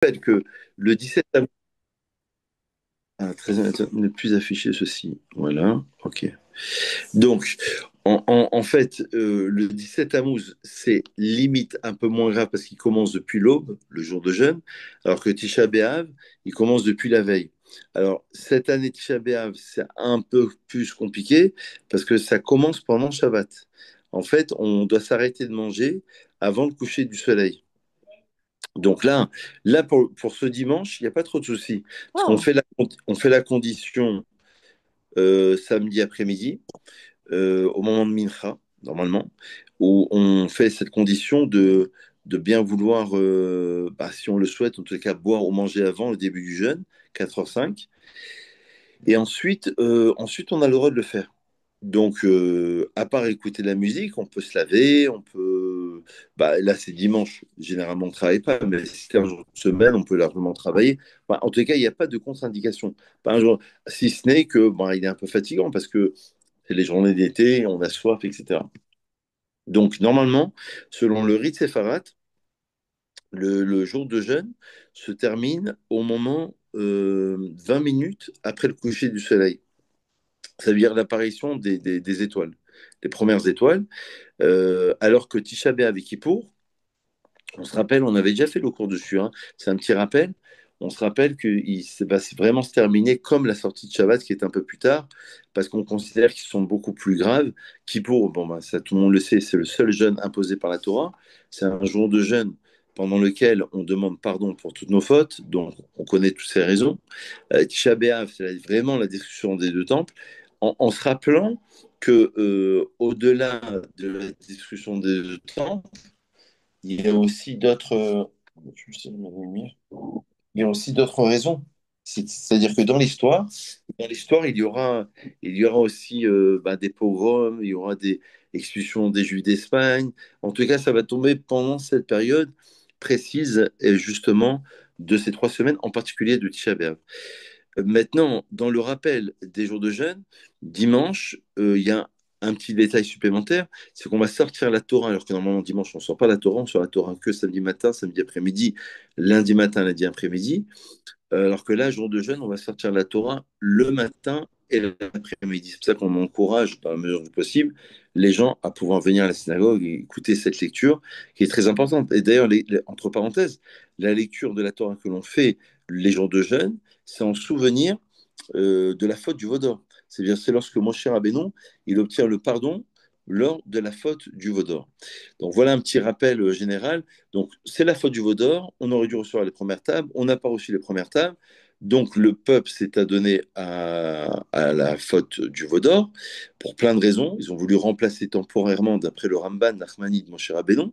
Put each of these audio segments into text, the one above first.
rappelle que le 17 août, ne plus afficher ceci. Voilà, ok. Donc, en fait, le 17 Tammuz, c'est limite un peu moins grave parce qu'il commence depuis l'aube, le jour de jeûne, alors que Tisha B'Av, il commence depuis la veille. Alors, cette année, Tisha B'Av, c'est un peu plus compliqué parce que ça commence pendant Shabbat. En fait, on doit s'arrêter de manger avant le coucher du soleil. Donc là pour ce dimanche, il n'y a pas trop de soucis. Parce qu'on Oh, fait on fait la condition samedi après-midi, au moment de Mincha, normalement, où on fait cette condition de bien vouloir, si on le souhaite, en tout cas, boire ou manger avant le début du jeûne, 4h05. Et ensuite, on a le droit de le faire. Donc, à part écouter de la musique, on peut se laver, on peut. Là, c'est dimanche. Généralement, on ne travaille pas, mais si c'est un jour de semaine, on peut largement travailler. En tout cas, il n'y a pas de contre-indication. Pas un jour, si ce n'est que il est un peu fatigant parce que c'est les journées d'été, on a soif, etc. Donc, normalement, selon le rite séfarade, le jour de jeûne se termine au moment 20 minutes après le coucher du soleil. Ça veut dire l'apparition des étoiles, les premières étoiles. Alors que Tisha B'Av et Kippour, on se rappelle, on avait déjà fait le cours dessus, hein, c'est un petit rappel. On se rappelle qu'il va vraiment se terminer comme la sortie de Shabbat qui est un peu plus tard, parce qu'on considère qu'ils sont beaucoup plus graves. Kippour, ça tout le monde le sait, c'est le seul jeûne imposé par la Torah. C'est un jour de jeûne pendant lequel on demande pardon pour toutes nos fautes, donc on connaît toutes ces raisons. Tisha B'Av, c'est vraiment la destruction des deux temples, en se rappelant que au-delà de la destruction des deux temples, il y a aussi il y a aussi d'autres raisons. C'est-à-dire que dans l'histoire, il y aura aussi des pogroms, il y aura des expulsions des Juifs d'Espagne. En tout cas, ça va tomber pendant cette période précise et justement de ces 3 semaines, en particulier de Tisha B'Av. Maintenant, dans le rappel des jours de jeûne, dimanche, il y a un petit détail supplémentaire, c'est qu'on va sortir la Torah, alors que normalement dimanche, on ne sort pas la Torah, on sort la Torah que samedi matin, samedi après-midi, lundi matin, lundi après-midi, alors que là, jour de jeûne, on va sortir la Torah le matin et l'après-midi. C'est pour ça qu'on encourage, dans la mesure du possible, les gens à pouvoir venir à la synagogue et écouter cette lecture qui est très importante. Et d'ailleurs, entre parenthèses, la lecture de la Torah que l'on fait les jours de jeûne, c'est en souvenir de la faute du Vaudor. C'est-à-dire, c'est lorsque Moshe Rabbeinu, il obtient le pardon lors de la faute du Vaudor. Donc voilà un petit rappel général. Donc c'est la faute du Vaudor, on aurait dû recevoir les premières tables, on n'a pas reçu les premières tables, donc le peuple s'est adonné à la faute du Vaudor pour plein de raisons. Ils ont voulu remplacer temporairement, d'après le Ramban Nachmani de Moshe Rabbeinu,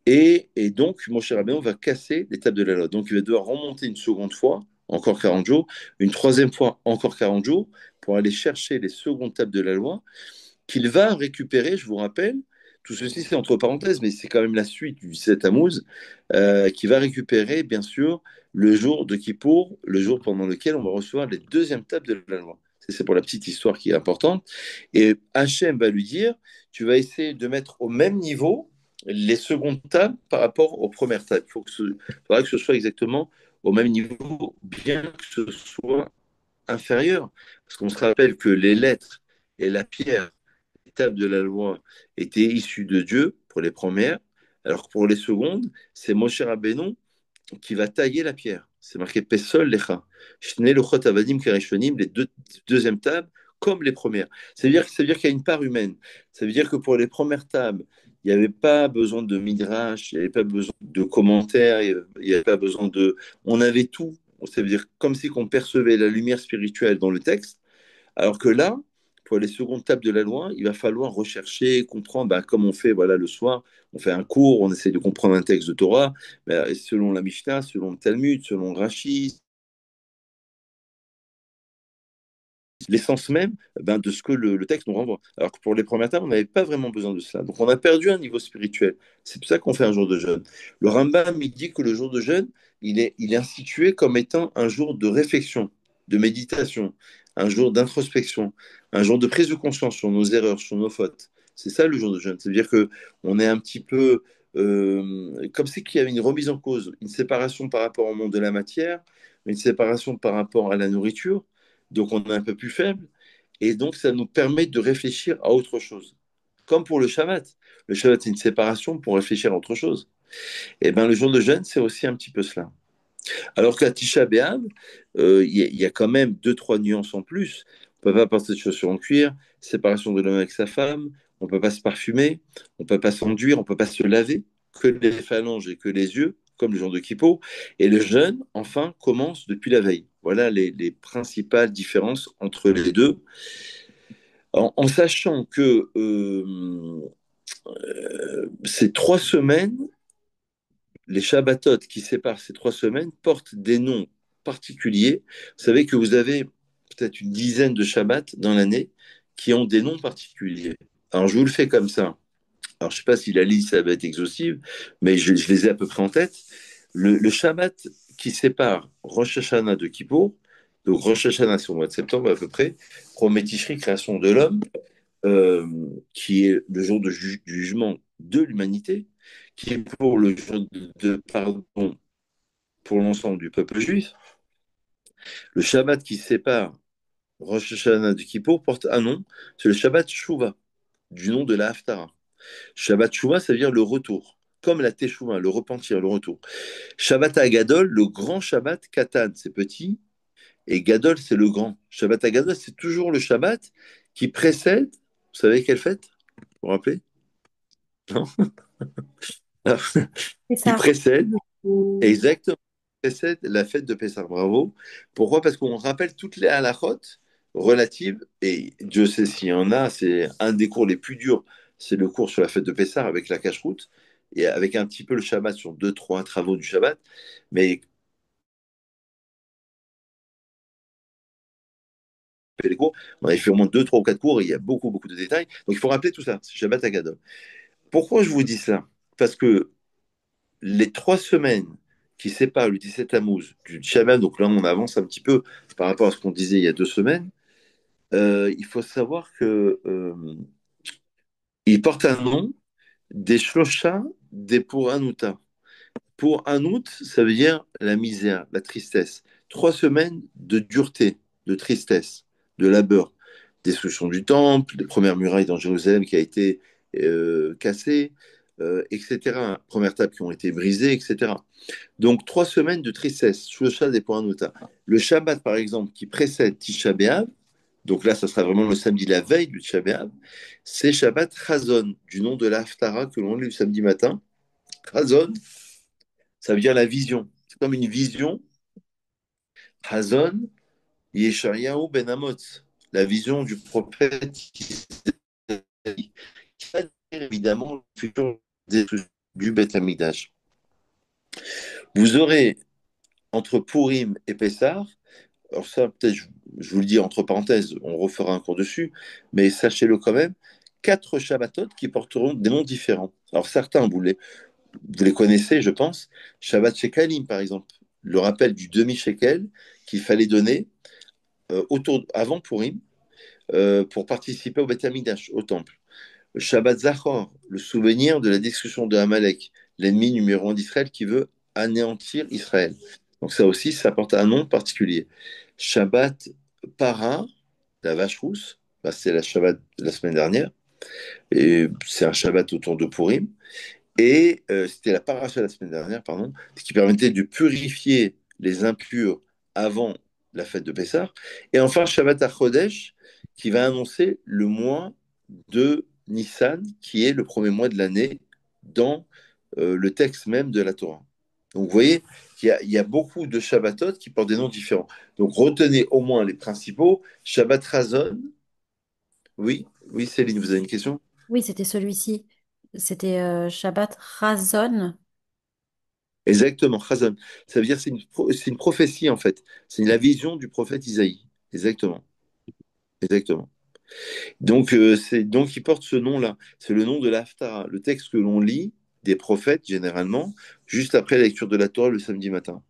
et donc, Moshe Rabbeinu va casser l'étape de la loi. Donc, il va devoir remonter une seconde fois, encore 40 jours, une troisième fois, encore 40 jours, pour aller chercher les secondes tables de la loi, qu'il va récupérer, je vous rappelle, tout ceci c'est entre parenthèses, mais c'est quand même la suite du 7 Tammuz, qui va récupérer, bien sûr, le jour de Kippour, le jour pendant lequel on va recevoir les deuxièmes tables de la loi. C'est pour la petite histoire qui est importante. Et Hachem va lui dire, tu vas essayer de mettre au même niveau les secondes tables par rapport aux premières tables. Il faudra que ce soit exactement au même niveau, bien que ce soit inférieur. Parce qu'on se rappelle que les lettres et la pierre, les tables de la loi, étaient issues de Dieu pour les premières, alors que pour les secondes, c'est Moshe Rabbeinu qui va tailler la pierre. C'est marqué Pesol Lecha. Shne Luchot Avadim Kereshonim, les deuxièmes tables, comme les premières. Ça veut dire qu'il y a une part humaine. Ça veut dire que pour les premières tables, il n'y avait pas besoin de midrash, il n'y avait pas besoin de commentaires, il n'y avait pas besoin de. On avait tout. Ça veut dire comme si on percevait la lumière spirituelle dans le texte, alors que là, pour les secondes tables de la loi, il va falloir rechercher, comprendre, comme on fait voilà, le soir, on fait un cours, on essaie de comprendre un texte de Torah, selon la Mishnah, selon le Talmud, selon Rashi, l'essence même de ce que le texte nous renvoie. Alors que pour les premières tables, on n'avait pas vraiment besoin de cela. Donc on a perdu un niveau spirituel. C'est pour ça qu'on fait un jour de jeûne. Le Rambam, il dit que le jour de jeûne, il est institué comme étant un jour de réflexion, de méditation, un jour d'introspection, un jour de prise de conscience sur nos erreurs, sur nos fautes. C'est ça le jour de jeûne. C'est-à-dire que on est un petit peu comme c'est qu'il y avait une remise en cause, une séparation par rapport au monde de la matière, une séparation par rapport à la nourriture, donc on est un peu plus faible, et donc ça nous permet de réfléchir à autre chose. Comme pour le Shabbat. Le Shabbat, c'est une séparation pour réfléchir à autre chose. Et bien, le jour de jeûne, c'est aussi un petit peu cela. Alors qu'à Tisha B'Av, il y a quand même deux, trois nuances en plus. On ne peut pas porter de chaussures en cuir, séparation de l'homme avec sa femme, on ne peut pas se parfumer, on ne peut pas s'enduire, on ne peut pas se laver, que les phalanges et que les yeux, comme le jour de Kippo. Et le jeûne, enfin, commence depuis la veille. Voilà les principales différences entre les deux. En sachant que ces 3 semaines, les Shabbatot qui séparent ces 3 semaines portent des noms particuliers. Vous savez que vous avez peut-être une dizaine de Shabbats dans l'année qui ont des noms particuliers. Alors, je vous le fais comme ça. Alors, je ne sais pas si la liste ça va être exhaustive, mais je les ai à peu près en tête. Le Shabbat qui sépare Rosh Hashanah de Kippour, donc Rosh Hashanah, c'est au mois de septembre à peu près, Premier Tishri, création de l'homme, euh, qui est le jour du jugement de l'humanité, qui est pour le jour de pardon pour l'ensemble du peuple juif. Le Shabbat qui sépare Rosh Hashanah de Kippour porte un nom, c'est le Shabbat Shuvah, du nom de la Haftara. Shabbat Shuvah, ça veut dire le retour, comme la Teshuvah, le repentir, le retour. Shabbat Agadol, le grand Shabbat, Katan, c'est petit, et Gadol, c'est le grand. Shabbat Agadol, c'est toujours le Shabbat qui précède, vous savez quelle fête? Vous vous rappelez? Non. Alors, C'est qui ça. précède, exactement, précède la fête de Pessah. Bravo. Pourquoi? Parce qu'on rappelle toutes les halakhot relatives, et Dieu sait s'il y en a, c'est un des cours les plus durs, c'est le cours sur la fête de Pessah avec la cache-route, et avec un petit peu le Shabbat sur deux, trois travaux du Shabbat. Mais les cours, on avait fait au moins deux, trois ou quatre cours, et il y a beaucoup, beaucoup de détails. Donc il faut rappeler tout ça, c'est Shabbat à Gadol. Pourquoi je vous dis ça? Parce que les 3 semaines qui séparent le 17 Tammuz du Shabbat, donc là on avance un petit peu par rapport à ce qu'on disait il y a 2 semaines, il faut savoir que il porte un nom des Shlosha des Puranuta. Pour un août, ça veut dire la misère, la tristesse. 3 semaines de dureté, de tristesse, de labeur. Destruction du temple, les premières murailles dans Jérusalem qui a été cassée, etc. Premières tables qui ont été brisées, etc. Donc 3 semaines de tristesse, Shloshah des Puranuta. Le Shabbat, par exemple, qui précède Tisha B'Av, donc là, ça sera vraiment le samedi, la veille du Tisha B'Av, c'est Shabbat Chazon, du nom de la Haftara que l'on lit le samedi matin. Chazon, ça veut dire la vision. C'est comme une vision. Hazon, Yeshayahu ben Amoz, la vision du prophète qui va dire évidemment le futur du Beth Amikdash. Vous aurez entre Purim et Pessah, alors ça peut-être je vous le dis entre parenthèses, on refera un cours dessus, mais sachez-le quand même, 4 Shabbatot qui porteront des noms différents. Alors certains, vous les connaissez, je pense. Shabbat Shekalim, par exemple, le rappel du demi-shekel qu'il fallait donner avant Purim pour participer au Beth Amikdash, au temple. Shabbat Zachor, le souvenir de la destruction de Amalek, l'ennemi numéro un d'Israël qui veut anéantir Israël. Donc ça aussi, ça porte un nom particulier. Shabbat Para, la vache rousse, bah, c'est la Shabbat de la semaine dernière, et c'est un Shabbat autour de Purim. Et c'était la paracha la semaine dernière, pardon, qui permettait de purifier les impurs avant la fête de Pessah. Et enfin, Shabbat HaChodesh, qui va annoncer le mois de Nissan, qui est le premier mois de l'année dans le texte même de la Torah. Donc vous voyez, il y a beaucoup de Shabbatot qui portent des noms différents. Donc retenez au moins les principaux. Shabbat Razon, oui, oui Céline, vous avez une question? Oui, c'était celui-ci. C'était Shabbat Razon. Exactement, Chazon. Ça veut dire c'est une prophétie en fait. C'est la vision du prophète Isaïe. Exactement, exactement. Donc il porte ce nom-là. C'est le nom de l'Haftara, le texte que l'on lit des prophètes généralement juste après la lecture de la Torah le samedi matin.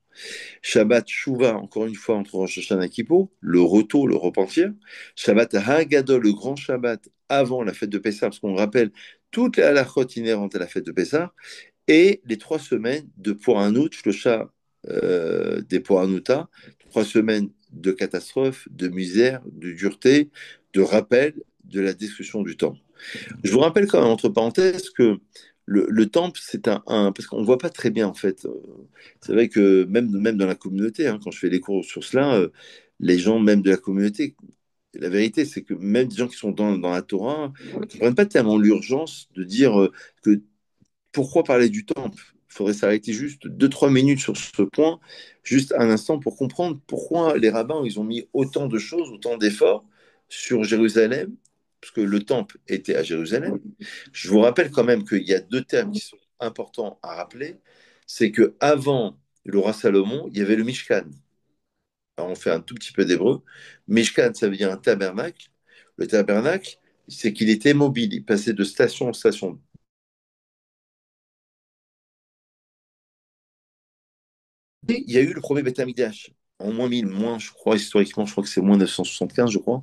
Shabbat Shuvah, encore une fois entre Rosh Hashanah et Kippour, le retour, le repentir. Shabbat Hagadol, le grand Shabbat avant la fête de Pessah, parce qu'on rappelle toutes les halachot inhérentes à la fête de Pessah. et les 3 semaines de Puranut, le chat des Puranuta, 3 semaines de catastrophe, de misère, de dureté, de rappel de la destruction du temple. Je vous rappelle quand même, entre parenthèses, que le temple, c'est parce qu'on ne voit pas très bien, en fait. C'est vrai que même dans la communauté, hein, quand je fais les cours sur cela, les gens, même de la communauté, la vérité, c'est que même des gens qui sont dans la Torah ne comprennent pas tellement l'urgence de dire que pourquoi parler du temple? Il faudrait s'arrêter juste 2, 3 minutes sur ce point, juste un instant pour comprendre pourquoi les rabbins ils ont mis autant de choses, autant d'efforts sur Jérusalem, parce que le temple était à Jérusalem. Je vous rappelle quand même qu'il y a deux termes qui sont importants à rappeler. C'est que avant le roi Salomon, il y avait le Mishkan. Alors on fait un tout petit peu d'hébreu. Mishkan, ça veut dire un tabernacle. Le tabernacle, c'est qu'il était mobile. Il passait de station en station. Et il y a eu le premier Beth Amikdash, en moins 1000, moins, je crois, historiquement, je crois que c'est moins 975, je crois,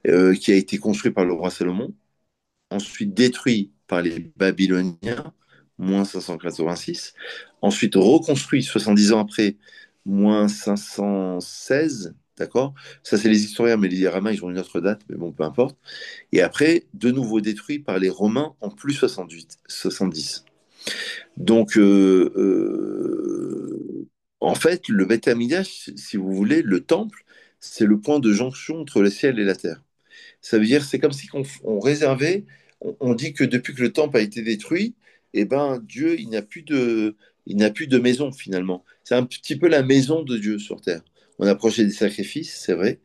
qui a été construit par le roi Salomon, ensuite détruit par les Babyloniens, moins 586, ensuite reconstruit 70 ans après, moins 516, d'accord? Ça, c'est les historiens, mais les rabbins, ils ont une autre date, mais bon, peu importe. Et après, de nouveau détruit par les Romains en plus 68, 70. Donc, en fait, le Beth Amikdash, si vous voulez, le temple, c'est le point de jonction entre le ciel et la terre. Ça veut dire, c'est comme si on réservait, on dit que depuis que le temple a été détruit, eh ben, Dieu, il n'a plus de maison finalement. C'est un petit peu la maison de Dieu sur terre. On approchait des sacrifices, c'est vrai,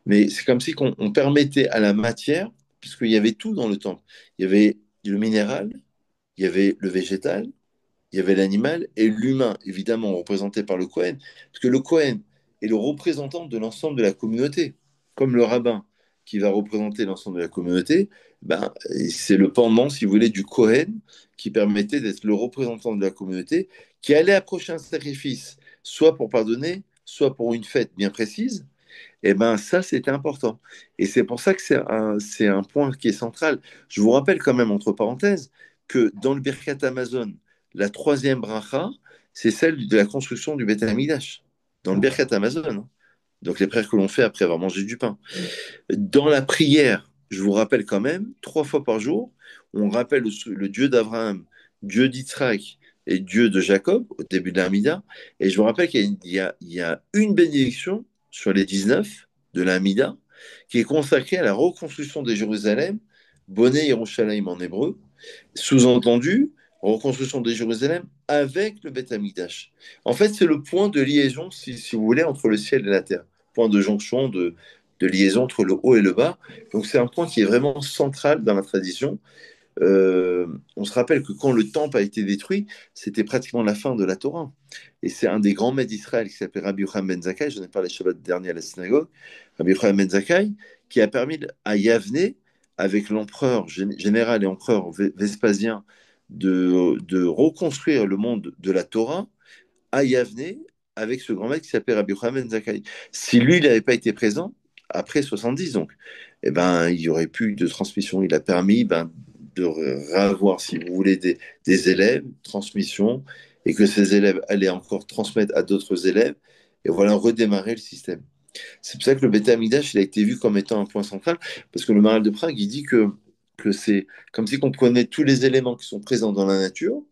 mais c'est comme si on permettait à la matière, puisqu'il y avait tout dans le temple. Il y avait le minéral, il y avait le végétal, il y avait l'animal et l'humain, évidemment représenté par le Cohen, parce que le Cohen est le représentant de l'ensemble de la communauté, comme le rabbin qui va représenter l'ensemble de la communauté, ben, c'est le pendant, si vous voulez, du Cohen qui permettait d'être le représentant de la communauté, qui allait approcher un sacrifice, soit pour pardonner, soit pour une fête bien précise, et ben ça, c'était important. Et c'est pour ça que c'est un point qui est central. Je vous rappelle quand même, entre parenthèses, que dans le Birkat Amazon, la troisième bracha, c'est celle de la construction du Beth Amikdash. Dans le Birkat Amazon, hein. Donc les prières que l'on fait après avoir mangé du pain. Dans la prière, je vous rappelle quand même, 3 fois par jour, on rappelle le Dieu d'Abraham, Dieu d'Israël et Dieu de Jacob au début de l'Amida. Et je vous rappelle qu'il y a une bénédiction sur les 19 de l'Amida qui est consacrée à la reconstruction de Jérusalem, Bonnet Yerushalayim en hébreu, sous-entendu, reconstruction de Jérusalem avec le Beth Amikdash. En fait, c'est le point de liaison, si vous voulez, entre le ciel et la terre. Point de jonction, de liaison entre le haut et le bas. Donc c'est un point qui est vraiment central dans la tradition. On se rappelle que quand le temple a été détruit, c'était pratiquement la fin de la Torah. Et c'est un des grands maîtres d'Israël qui s'appelle Rabbi Yochanan ben Zakkai, j'en ai parlé le Shabbat dernier à la synagogue, Rabbi Yochanan ben Zakkai, qui a permis à Yavne, avec l'empereur général et empereur Vespasien, de reconstruire le monde de la Torah à Yavne avec ce grand maître qui s'appelle Rabbi Yochanan ben Zakkai. Si lui, il n'avait pas été présent, après 70 donc, eh ben, il n'y aurait plus de transmission. Il a permis de revoir, si vous voulez, des élèves, transmission, et que ces élèves allaient encore transmettre à d'autres élèves, et voilà, redémarrer le système. C'est pour ça que le Beth Amikdash, il a été vu comme étant un point central, parce que le Maral de Prague, il dit que c'est comme si on prenait tous les éléments qui sont présents dans la nature,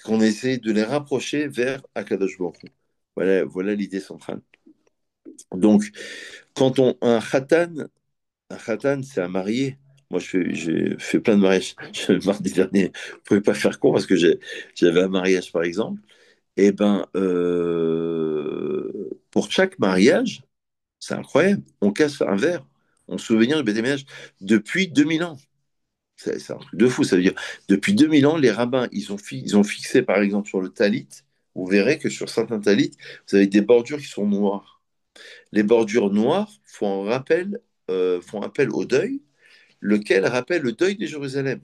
qu'on essaie de les rapprocher vers Akadosh Baruch Hu. Voilà l'idée centrale. Donc, quand un khatan, c'est un marié. Moi, j'ai fait plein de mariages. Le mardi dernier, je ne pouvais pas faire court parce que j'avais un mariage, par exemple. Et ben, pour chaque mariage, c'est incroyable. On casse un verre en souvenir du baptême depuis 2000 ans. C'est un truc de fou. Ça veut dire, depuis 2000 ans, les rabbins, ils ont fixé, par exemple, sur le talit, vous verrez que sur certains talits, vous avez des bordures qui sont noires. Les bordures noires font appel au deuil, lequel rappelle le deuil de Jérusalem.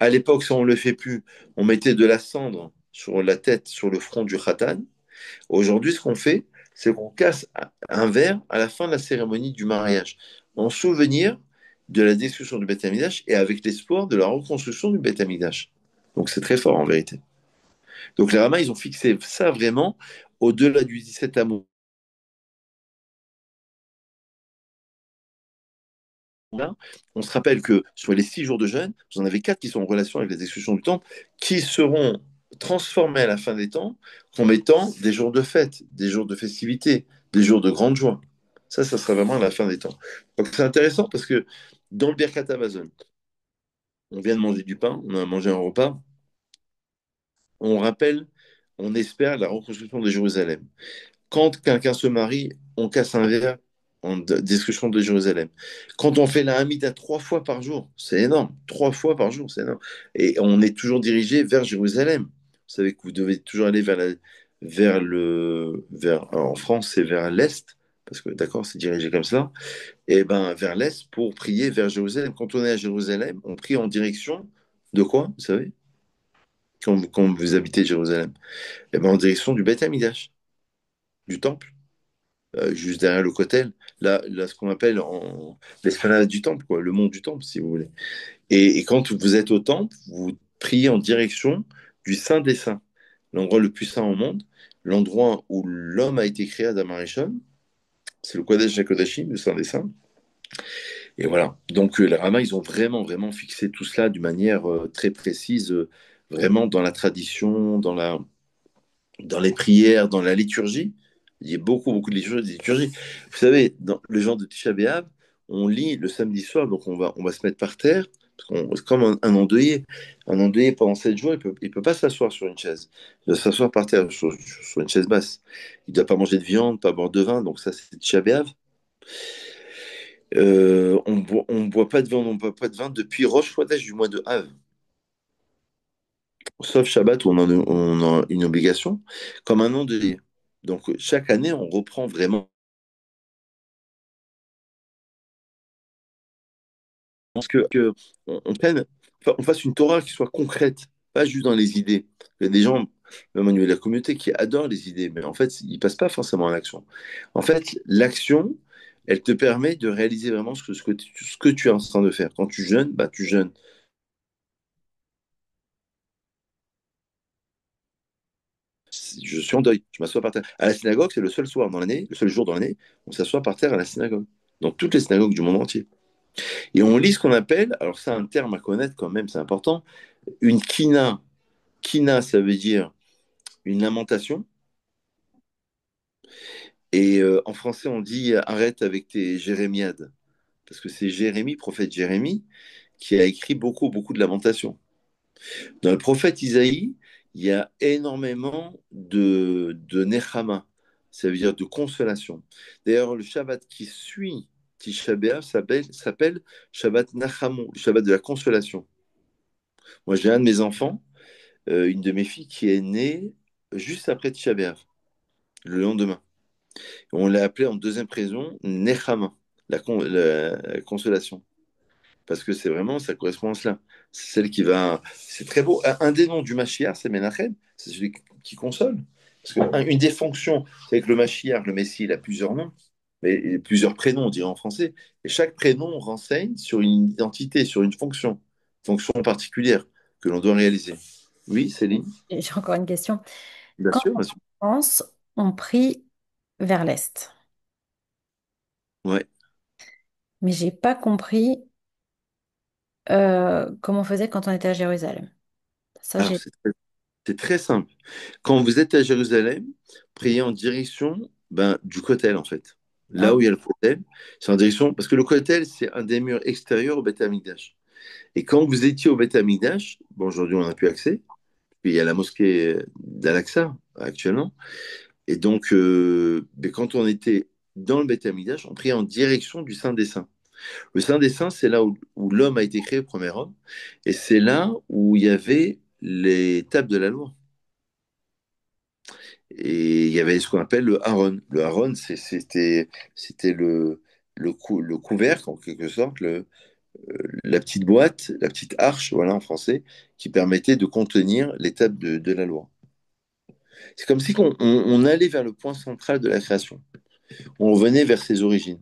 À l'époque, ça on ne le fait plus, on mettait de la cendre sur la tête, sur le front du khatan. Aujourd'hui, ce qu'on fait, c'est qu'on casse un verre à la fin de la cérémonie du mariage, en souvenir de la destruction du Beth Amikdash et avec l'espoir de la reconstruction du Beth Amikdash. Donc c'est très fort en vérité. Donc les rabbins, ils ont fixé ça vraiment au-delà du 17 amour. Là, on se rappelle que sur les 6 jours de jeûne, vous en avez 4 qui sont en relation avec les exclusions du temple, qui seront transformés à la fin des temps comme étant des jours de fête, des jours de festivité, des jours de grande joie. Ça sera vraiment à la fin des temps. Donc c'est intéressant parce que dans le Birkat Amazon, on vient de manger du pain, on a mangé un repas, on rappelle, on espère la reconstruction de Jérusalem. Quand quelqu'un se marie, on casse un verre en discussion de Jérusalem. Quand on fait la Hamida 3 fois par jour, c'est énorme. 3 fois par jour, c'est énorme. Et on est toujours dirigé vers Jérusalem. Vous savez que vous devez toujours aller en France, c'est vers l'Est, parce que d'accord, c'est dirigé comme ça. Et ben, vers l'Est pour prier vers Jérusalem. Quand on est à Jérusalem, on prie en direction de quoi, vous savez, quand vous habitez Jérusalem? Et ben, en direction du Beth Amikdash, du temple. Juste derrière le Kotel, là ce qu'on appelle l'esplanade du temple, quoi, le mont du temple, si vous voulez. Et quand vous êtes au temple, vous priez en direction du Saint des Saints, l'endroit le plus saint au monde, l'endroit où l'homme a été créé, Adam Arishon, c'est le Kodesh HaKodashim, le Saint des Saints. Et voilà. Donc les rabbins, ils ont vraiment, vraiment fixé tout cela d'une manière très précise, vraiment dans la tradition, dans les prières, dans la liturgie. Il y a beaucoup, beaucoup de liturgie. Vous savez, dans le genre de Tisha B'Av, on lit le samedi soir, donc on va se mettre par terre, c'est comme un endeuillé. Un endeuillé, pendant 7 jours, il peut pas s'asseoir sur une chaise. Il doit s'asseoir par terre, sur une chaise basse. Il ne doit pas manger de viande, pas boire de vin, donc ça, c'est Tisha B'Av. On boit pas de viande, on boit pas de vin depuis Rosh Chodesh du mois de Av. Sauf Shabbat où on a une obligation, comme un endeuillé. Donc chaque année, on reprend vraiment on prenne, enfin, on fasse une Torah qui soit concrète, pas juste dans les idées. Il y a des gens, même au niveau de la communauté, qui adorent les idées, mais en fait, ils passent pas forcément à l'action. En fait, l'action, elle te permet de réaliser vraiment ce que tu es en train de faire. Quand tu jeûnes, bah, tu jeûnes. Je suis en deuil, je m'assois par terre. À la synagogue, c'est le seul soir dans l'année, le seul jour dans l'année, on s'assoit par terre à la synagogue. Dans toutes les synagogues du monde entier. Et on lit ce qu'on appelle, alors c'est un terme à connaître quand même, c'est important, une kina. Kina, ça veut dire une lamentation. Et en français, on dit arrête avec tes jérémiades. Parce que c'est Jérémie, prophète Jérémie, qui a écrit beaucoup, beaucoup de lamentations. Dans le prophète Isaïe, il y a énormément de nechama, ça veut dire de consolation. D'ailleurs, le Shabbat qui suit Tisha B'Av s'appelle Shabbat Nachamon, le Shabbat de la consolation. Moi, j'ai un de mes enfants, une de mes filles, qui est née juste après Tisha B'Av, le lendemain. On l'a appelé en deuxième prénom Nechama, la consolation. Parce que c'est vraiment, ça correspond à cela. C'est celle qui va. C'est très beau. Un des noms du Mashiach, c'est Menachem, c'est celui qui console. Parce qu'une des fonctions, c'est que le Mashiach, le Messie, il a plusieurs noms, mais plusieurs prénoms, on dirait en français. Et chaque prénom renseigne sur une identité, sur une fonction particulière que l'on doit réaliser. Oui, Céline? J'ai encore une question. Bien Quand sûr, en bien sûr. France, on prie vers l'Est, Ouais. mais j'ai pas compris comment on faisait quand on était à Jérusalem. Ça, Alors, j'ai... c'est très simple. Quand vous êtes à Jérusalem, priez en direction du Kotel, en fait. Là Ah, où il y a le Kotel, c'est en direction. Parce que le Kotel, c'est un des murs extérieurs au Beth Amikdash. Et quand vous étiez au Beth Amikdash, bon, aujourd'hui, on n'a plus accès. Puis il y a la mosquée d'Al-Aqsa, actuellement. Et donc, mais quand on était dans le Beth Amikdash, on priait en direction du Saint des Saints. Le Saint des Saints, c'est là où l'homme a été créé, le premier homme. Et c'est là où il y avait les tables de la loi. Et il y avait ce qu'on appelle le haron. Le haron, c'était le couvercle, en quelque sorte, la petite boîte, la petite arche, voilà, en français, qui permettait de contenir l'étape de la loi. C'est comme si on allait vers le point central de la création. On revenait vers ses origines.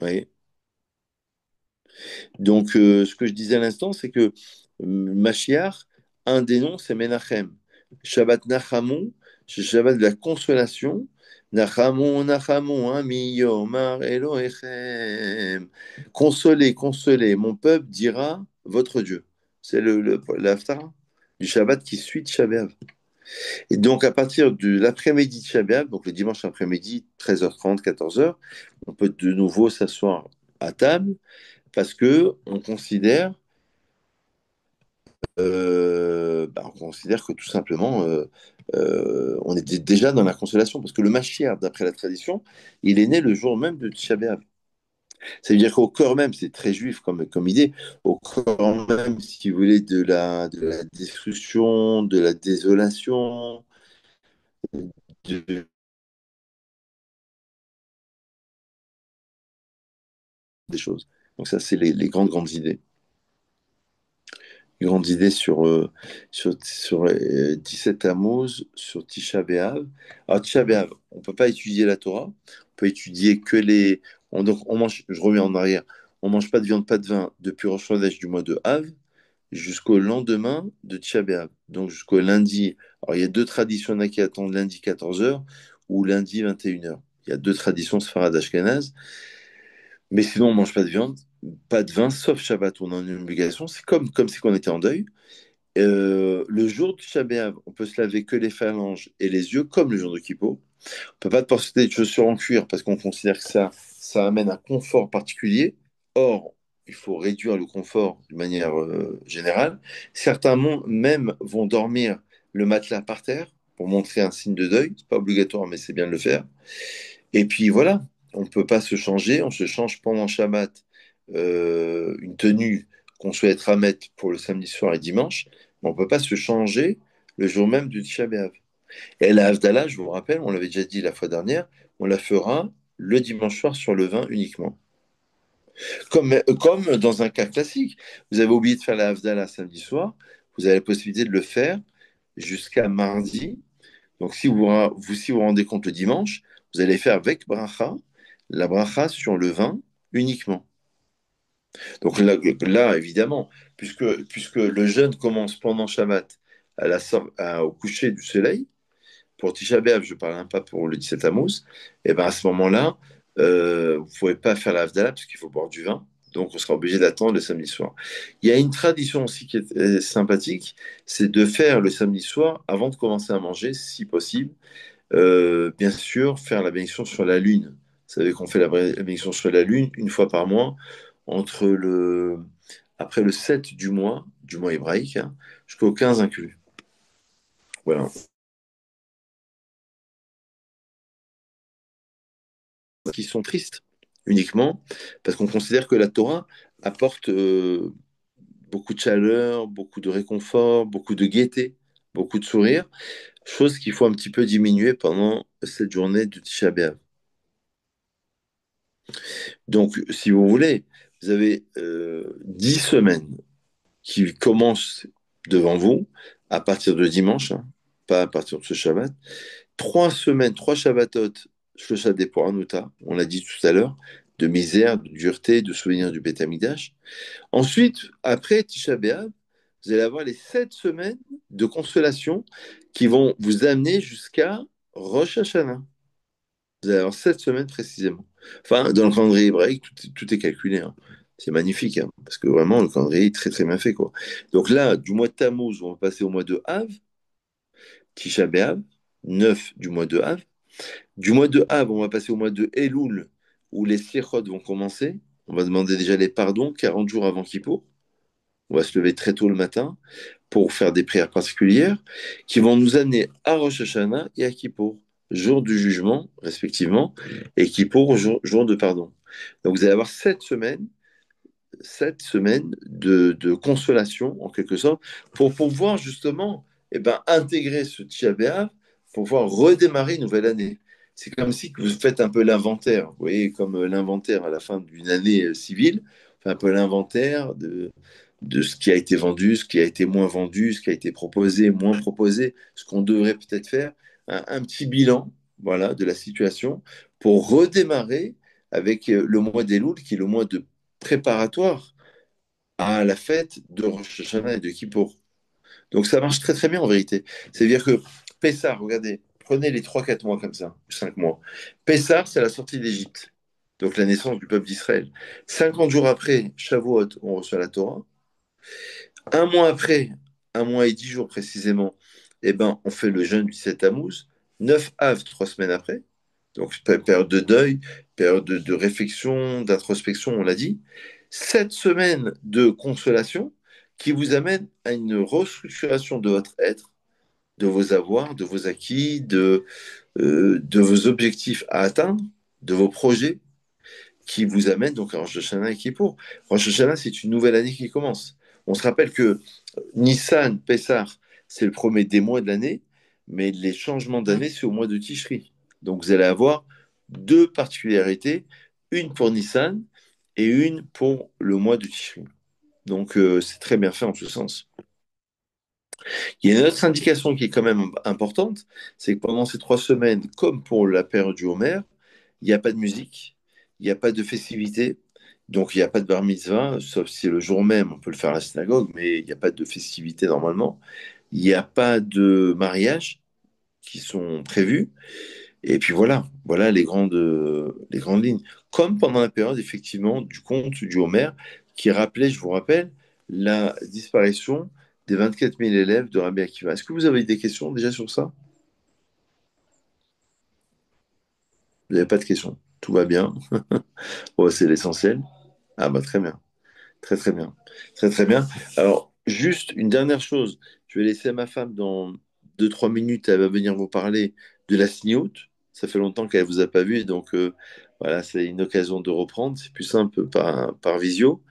Vous voyez. Donc, ce que je disais à l'instant, c'est que Machiar Un des noms, c'est Menachem. Shabbat Nachamu, c'est Shabbat de la consolation. Nachamu, Nachamu, Ami Yomar Elohechem. Consolez, consolez, mon peuple dira votre Dieu. C'est l'Haftarah du Shabbat qui suit Shabbat. Et donc, à partir de l'après-midi de Shabbat, donc le dimanche après-midi, 13h30, 14h, on peut de nouveau s'asseoir à table parce que on considère que tout simplement, on est déjà dans la consolation parce que le Mashiach, d'après la tradition, il est né le jour même de Tisha B'Av. Ça veut dire qu'au cœur même, c'est très juif comme idée, au cœur même, si vous voulez, de la destruction, de la désolation, de- des choses. Donc ça, c'est les grandes, grandes idées. Grande idée sur 17 Tammuz, sur Tisha B'Av. Alors, Tisha B'Av, on ne peut pas étudier la Torah, on peut étudier que les. Donc, on mange, je reviens en arrière, on mange pas de viande, pas de vin depuis Rosh Chodesh du mois de Av jusqu'au lendemain de Tisha B'Av. Donc, jusqu'au lundi. Alors, il y a deux traditions là qui attendent lundi 14h ou lundi 21h. Il y a deux traditions Sfarad Ashkenaz. Mais sinon, on mange pas de viande, pas de vin, sauf Shabbat, on en a une obligation. C'est comme si on était en deuil. Le jour du Shabbat, on peut se laver que les phalanges et les yeux, comme le jour de Kippo. On peut pas porter de chaussures en cuir parce qu'on considère que ça amène un confort particulier. Or, il faut réduire le confort de manière générale. Certains même vont dormir le matelas par terre pour montrer un signe de deuil. C'est pas obligatoire, mais c'est bien de le faire. Et puis voilà, on ne peut pas se changer. On se change pendant Shabbat une tenue qu'on souhaitera mettre pour le samedi soir et dimanche, mais on ne peut pas se changer le jour même du Tisha B'Av. Et la Havdalah, je vous rappelle, on l'avait déjà dit la fois dernière, on la fera le dimanche soir sur le vin uniquement. Comme dans un cas classique, vous avez oublié de faire la Havdalah samedi soir, vous avez la possibilité de le faire jusqu'à mardi. Donc si vous rendez compte le dimanche, vous allez faire avec bracha, la bracha sur le vin uniquement. Donc là, évidemment, puisque le jeûne commence pendant Shabbat au coucher du soleil, pour Tisha B'Av, je ne parle même pas pour le 17 Tammuz, et ben à ce moment-là, vous ne pouvez pas faire la Havdalah parce qu'il faut boire du vin. Donc, on sera obligé d'attendre le samedi soir. Il y a une tradition aussi qui est sympathique, c'est de faire le samedi soir, avant de commencer à manger, si possible, bien sûr, faire la bénédiction sur la lune. Vous savez qu'on fait la bénédiction sur la lune une fois par mois, après le 7 du mois hébraïque, hein, jusqu'au 15 inclus. Voilà. Qui sont tristes, uniquement, parce qu'on considère que la Torah apporte beaucoup de chaleur, beaucoup de réconfort, beaucoup de gaieté, beaucoup de sourire, chose qu'il faut un petit peu diminuer pendant cette journée de Tisha B'Av. Donc, si vous voulez, vous avez 10 semaines qui commencent devant vous à partir de dimanche, hein, pas à partir de ce Shabbat. 3 semaines, 3 Shabbatot, Shlosha Depor Hanuta, on l'a dit tout à l'heure, de misère, de dureté, de souvenirs du Beth Amikdash. Ensuite, après Tisha B'Av, vous allez avoir les 7 semaines de consolation qui vont vous amener jusqu'à Rosh Hashanah. Vous allez avoir 7 semaines précisément. Enfin, dans le calendrier hébraïque, tout est calculé, hein. C'est magnifique, hein, parce que vraiment, le calendrier est très très bien fait, quoi. Donc là, du mois de Tammuz, on va passer au mois de Av, Tisha B'Av, 9 du mois de Av. Du mois de Av, on va passer au mois de Elul, où les Slichot vont commencer. On va demander déjà les pardons 40 jours avant Kippour. On va se lever très tôt le matin pour faire des prières particulières qui vont nous amener à Rosh Hashanah et à Kippour, jour du jugement, respectivement, et Kippour, jour de pardon. Donc vous allez avoir 7 semaines de consolation, en quelque sorte, pour pouvoir justement intégrer ce Tisha B'Av, pour pouvoir redémarrer une nouvelle année. C'est comme si vous faites un peu l'inventaire, vous voyez, comme l'inventaire à la fin d'une année civile, fait un peu l'inventaire de ce qui a été vendu, ce qui a été moins vendu, ce qui a été proposé, moins proposé, ce qu'on devrait peut-être faire, un petit bilan, voilà, de la situation pour redémarrer avec le mois d'Elul, qui est le mois de préparatoire à la fête de Rosh Hashanah et de Kippour. Donc ça marche très très bien en vérité. C'est-à-dire que Pessah, regardez, prenez les 3 4 mois comme ça, 5 mois. Pessah, c'est la sortie d'Égypte, donc la naissance du peuple d'Israël. 50 jours après, Shavuot, on reçoit la Torah. Un mois après, 1 mois et 10 jours précisément, eh ben, on fait le jeûne du 7 Tammuz. 9 Av, 3 semaines après. Donc, période de deuil, période de réflexion, d'introspection, on l'a dit. 7 semaines de consolation qui vous amènent à une restructuration de votre être, de vos avoirs, de vos acquis, de vos objectifs à atteindre, de vos projets, qui vous amènent donc à Rosh Hashanah et Kippour. Rosh Hashanah, c'est une nouvelle année qui commence. On se rappelle que Nissan, Pessah, c'est le premier des mois de l'année, mais les changements d'année, c'est au mois de Tishri. Donc vous allez avoir deux particularités, une pour Nissan et une pour le mois de Tishri. Donc c'est très bien fait en ce sens. Il y a une autre indication qui est quand même importante, c'est que pendant ces 3 semaines, comme pour la période du Homer, il n'y a pas de musique, il n'y a pas de festivité, donc il n'y a pas de bar mitzvah, sauf si le jour même, on peut le faire à la synagogue, mais il n'y a pas de festivité normalement. Il n'y a pas de mariage qui sont prévus. Et puis voilà, voilà les grandes lignes. Comme pendant la période, effectivement, du conte du Homer, qui rappelait, je vous rappelle, la disparition des 24 000 élèves de Rabbi Akiva. Est-ce que vous avez des questions déjà sur ça? Vous n'avez pas de questions. Tout va bien. Oh, c'est l'essentiel. Ah bah très bien. Très très bien. Très très bien. Alors, juste une dernière chose. Je vais laisser à ma femme dans 2 3 minutes. Elle va venir vous parler de la signoute. Ça fait longtemps qu'elle ne vous a pas vu. Donc, voilà, c'est une occasion de reprendre. C'est plus simple par visio.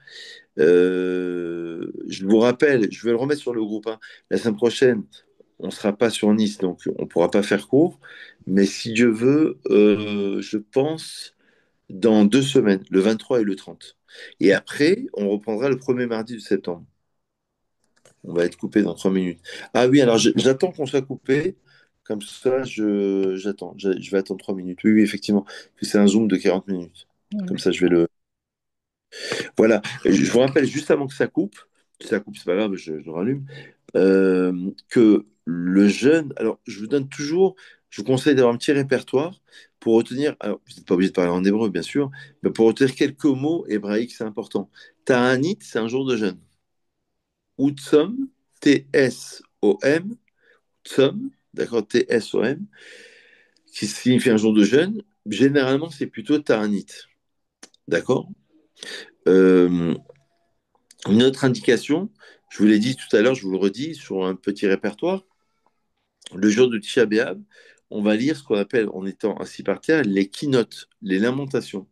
Je vous rappelle, je vais le remettre sur le groupe, hein. La semaine prochaine, on ne sera pas sur Nice, donc on ne pourra pas faire court. Mais si Dieu veut, je pense dans 2 semaines, le 23 et le 30. Et après, on reprendra le premier mardi de septembre. On va être coupé dans 3 minutes. Ah oui, alors j'attends qu'on soit coupé. Comme ça, j'attends. Je vais attendre 3 minutes. Oui, oui, effectivement. C'est un zoom de 40 minutes. Comme ça, je vais le. Voilà. Je vous rappelle juste avant que ça coupe. Si ça coupe, c'est pas grave, je rallume. Que le jeune. Alors, je vous donne toujours. Je vous conseille d'avoir un petit répertoire pour retenir. Alors, vous n'êtes pas obligé de parler en hébreu, bien sûr, mais pour retenir quelques mots hébraïques, c'est important. Ta'anit, c'est un jour de jeûne. Utsom, Tsom, Tsom, d'accord, Tsom, qui signifie un jour de jeûne. Généralement, c'est plutôt Ta'anit, d'accord. Euh, une autre indication, je vous l'ai dit tout à l'heure, je vous le redis, sur un petit répertoire, le jour de Tisha B'Av, on va lire ce qu'on appelle, en étant assis par terre, les keynotes, les lamentations,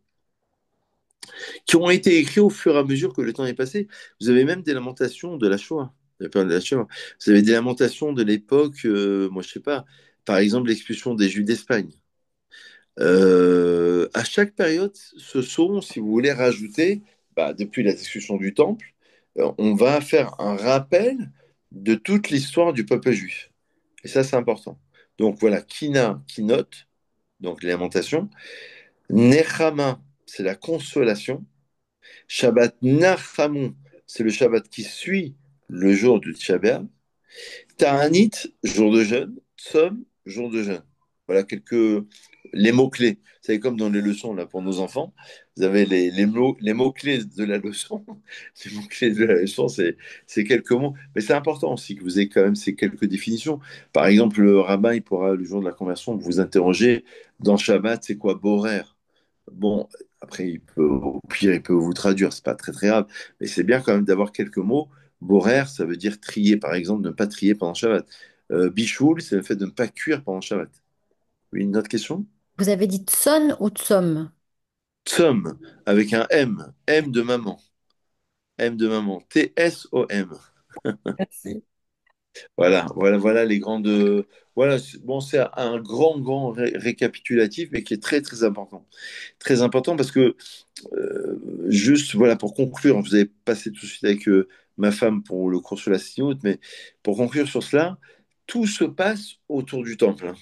qui ont été écrits au fur et à mesure que le temps est passé. Vous avez même des lamentations de la Shoah. La période de la Shoah. Vous avez des lamentations de l'époque, moi je sais pas, par exemple l'expulsion des Juifs d'Espagne. À chaque période, ce sont, si vous voulez, rajouter, bah, depuis la discussion du Temple, on va faire un rappel de toute l'histoire du peuple juif. Et ça, c'est important. Donc voilà, Kina, Kinot, donc les lamentations. Nechama, c'est la consolation. Shabbat Nachamu, c'est le Shabbat qui suit le jour du Tisha B'Av. Ta'anit, jour de jeûne. Tzom, jour de jeûne. Voilà quelques les mots-clés. C'est comme dans les leçons là, pour nos enfants. Vous avez les mots-clés de la leçon. Les mots-clés de la leçon, c'est quelques mots. Mais c'est important aussi que vous ayez quand même ces quelques définitions. Par exemple, le rabbin, il pourra, le jour de la conversion, vous interroger dans Shabbat, c'est quoi Borer? Bon, après, au pire, il peut vous traduire, c'est pas très très grave, mais c'est bien quand même d'avoir quelques mots. Borer, ça veut dire trier, par exemple, ne pas trier pendant Shabbat. Bichoul, c'est le fait de ne pas cuire pendant Shabbat. Oui, une autre question? Vous avez dit tson ou tsom? Tsom, avec un M, M de maman, M de maman, Tsom. Merci. Voilà, voilà, voilà les grandes. Voilà, bon, c'est un grand récapitulatif, mais qui est très très important. Très important parce que juste, voilà, pour conclure, vous avez passé tout de suite avec ma femme pour le cours sur la signoute, mais pour conclure sur cela, tout se passe autour du temple, hein.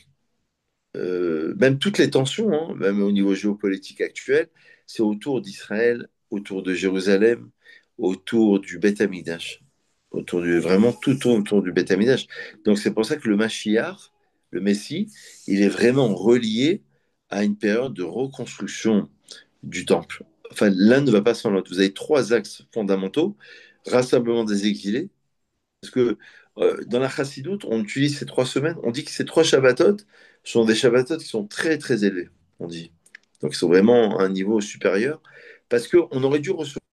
Même toutes les tensions, hein, même au niveau géopolitique actuel, c'est autour d'Israël, autour de Jérusalem, autour du Beth Amikdash. vraiment tout tourne autour du Beth Amikdash. Donc c'est pour ça que le Mashiach, le Messie, il est vraiment relié à une période de reconstruction du temple. Enfin, l'un ne va pas sans l'autre. Vous avez trois axes fondamentaux. Rassemblement des exilés, parce que dans la Chassidoute, on utilise ces 3 semaines, on dit que ces trois Shabbatot sont des Shabbatot qui sont très très élevés, on dit. Donc ils sont vraiment à un niveau supérieur, parce qu'on aurait dû recevoir